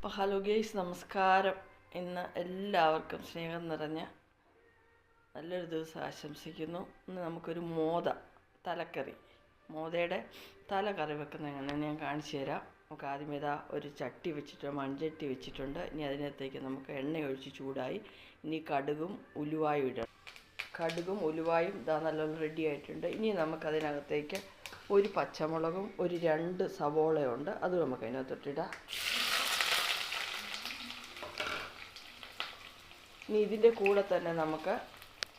അപ്പോൾ hello guys, നമസ്കാരം. ഇന്ന് എല്ലാവർക്കും സ്നേഹം നിറഞ്ഞ നല്ലൊരു ദിവസം ആശംസിക്കുന്നു. ഇന്ന് നമുക്കൊരു തലക്കറി, മോദയുടെ തലക്കറി വെക്കുന്ന എങ്ങനെ ഞാൻ കാണിച്ചു തരാം. നമുക്ക് ആദ്യം ഇതാ ഒരു ചട്ടി വെച്ചിട്ട് മൺചട്ടി വെച്ചിട്ടുണ്ട്. ഇനി അതിനകത്തേക്ക് നമുക്ക് എണ്ണ ഒഴിച്ച് ചൂടായി. ഇനി കടുകും ഉലുവായും ഇടണം. കടുകും ഉലുവായും ഇതാ നല്ലോണം റെഡി ആയിട്ടുണ്ട്. ഇനി നമുക്കതിനകത്തേക്ക് ഒരു പച്ചമുളകും ഒരു 2 സവോളയുണ്ട്, അത് നമുക്ക് അതിനകത്തോട്ടിടാം. ഇനി ഇതിൻ്റെ കൂടെ തന്നെ നമുക്ക്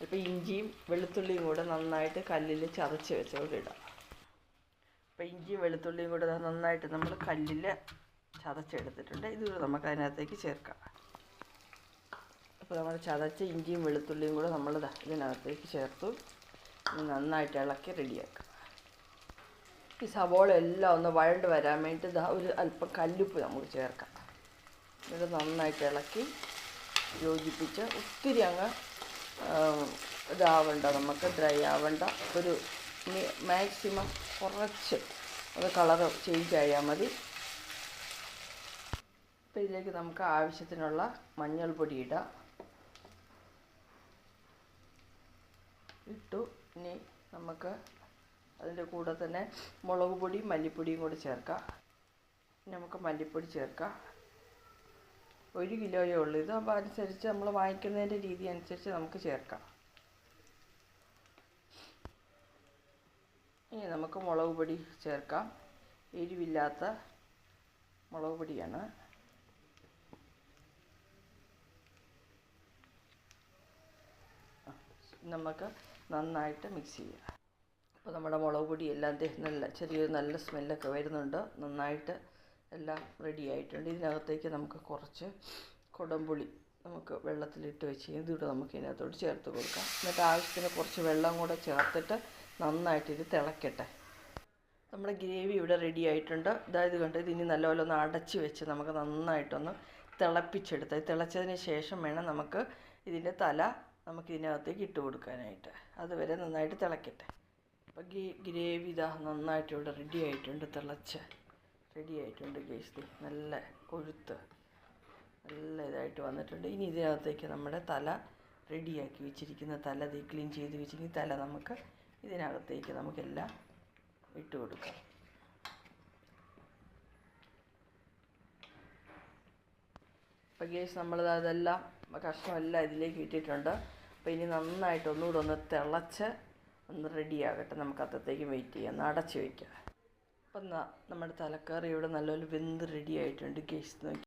ഇപ്പോൾ ഇഞ്ചിയും വെളുത്തുള്ളിയും കൂടെ നന്നായിട്ട് കല്ലിൽ ചതച്ച് വെച്ചോണ്ട് ഇടാം. അപ്പോൾ ഇഞ്ചിയും വെളുത്തുള്ളിയും കൂടെ നന്നായിട്ട് നമ്മൾ കല്ലിൽ ചതച്ചെടുത്തിട്ടുണ്ട്. ഇത് നമുക്ക് അതിനകത്തേക്ക് ചേർക്കാം. അപ്പോൾ നമ്മൾ ചതച്ച ഇഞ്ചിയും വെളുത്തുള്ളിയും കൂടെ നമ്മൾ ഇതിനകത്തേക്ക് ചേർത്തു. നന്നായിട്ട് ഇളക്കി റെഡിയാക്കാം. ഈ സവോള എല്ലാം ഒന്ന് വഴണ്ട് വരാൻ വേണ്ടി ഒരു അല്പം കല്ലുപ്പ് നമുക്ക് ചേർക്കാം. ഇത് നന്നായിട്ട് ഇളക്കി യോജിപ്പിച്ച് ഒത്തിരി അങ്ങ് ഇതാവണ്ട, നമുക്ക് ഡ്രൈ ആവണ്ട. ഒരു മാക്സിമം കുറച്ച് അത് കളറ് ചേഞ്ച് ആയാൽ മതി. അപ്പോൾ ഇതിലേക്ക് നമുക്ക് ആവശ്യത്തിനുള്ള മഞ്ഞൾപ്പൊടി ഇടാം. ഇട്ടു. ഇനി നമുക്ക് അതിൻ്റെ കൂടെ തന്നെ മുളക് പൊടിയും മല്ലിപ്പൊടിയും കൂടി ചേർക്കാം. നമുക്ക് മല്ലിപ്പൊടി ചേർക്കാം. 1 കിലോയേ ഉള്ളൂ ഇത്. അപ്പോൾ അനുസരിച്ച് നമ്മൾ വാങ്ങിക്കുന്നതിൻ്റെ രീതി അനുസരിച്ച് നമുക്ക് ചേർക്കാം. ഇനി നമുക്ക് മുളക് പൊടി ചേർക്കാം. എരിവില്ലാത്ത മുളക് പൊടിയാണ്. നമുക്ക് നന്നായിട്ട് മിക്സ് ചെയ്യാം. അപ്പോൾ നമ്മുടെ മുളക് പൊടി എല്ലാം നല്ല സ്മെല്ലൊക്കെ വരുന്നുണ്ട്. നന്നായിട്ട് എല്ലാം റെഡി ആയിട്ടുണ്ട്. ഇതിനകത്തേക്ക് നമുക്ക് കുറച്ച് കുടംപുളി നമുക്ക് വെള്ളത്തിലിട്ട് വെച്ച് ഇതിവിടെ നമുക്ക് ഇതിനകത്തോട്ട് ചേർത്ത് കൊടുക്കാം. എന്നിട്ട് ആവശ്യത്തിന് കുറച്ച് വെള്ളം കൂടെ ചേർത്തിട്ട് നന്നായിട്ട് ഇത് തിളക്കട്ടെ. നമ്മുടെ ഗ്രേവി ഇവിടെ റെഡി ആയിട്ടുണ്ട്. ഇത് കണ്ട് ഇതിനി നല്ലപോലെ ഒന്ന് അടച്ച് വെച്ച് നമുക്ക് നന്നായിട്ടൊന്ന് തിളപ്പിച്ചെടുത്ത് തിളച്ചതിന് ശേഷം വേണം നമുക്ക് ഇതിൻ്റെ തല നമുക്ക് ഇതിനകത്തേക്ക് ഇട്ട് കൊടുക്കാനായിട്ട്. അതുവരെ നന്നായിട്ട് തിളക്കട്ടെ. അപ്പോൾ ഗ്രേവി നന്നായിട്ട് ഇവിടെ റെഡി ആയിട്ടുണ്ട്. തിളച്ച് റെഡി ആയിട്ടുണ്ട് ഗൈസ്. നല്ല കൊഴുത്ത് നല്ല ഇതായിട്ട് വന്നിട്ടുണ്ട്. ഇനി ഇതിനകത്തേക്ക് നമ്മുടെ തല റെഡിയാക്കി വെച്ചിരിക്കുന്ന തല ക്ലീൻ ചെയ്ത് വെച്ചിരിക്കുന്ന തല നമുക്ക് ഇതിനകത്തേക്ക് നമുക്കെല്ലാം ഇട്ട് കൊടുക്കാം. അപ്പോൾ ഗൈസ് അതെല്ലാം കഷ്ണമെല്ലാം ഇതിലേക്ക് ഇട്ടിട്ടുണ്ട്. അപ്പോൾ ഇനി നന്നായിട്ട് ഒന്നുകൂടെ ഒന്ന് തിളച്ച് ഒന്ന് റെഡിയാകട്ടെ. നമുക്ക് അകത്തേക്ക് വെയിറ്റ് ചെയ്യാം, അടച്ച് വയ്ക്കാം. അപ്പം നമ്മുടെ തലക്കറി ഇവിടെ നല്ലപോലെ വെന്ത് റെഡി ആയിട്ടുണ്ട് ഗൈസ്. നോക്കി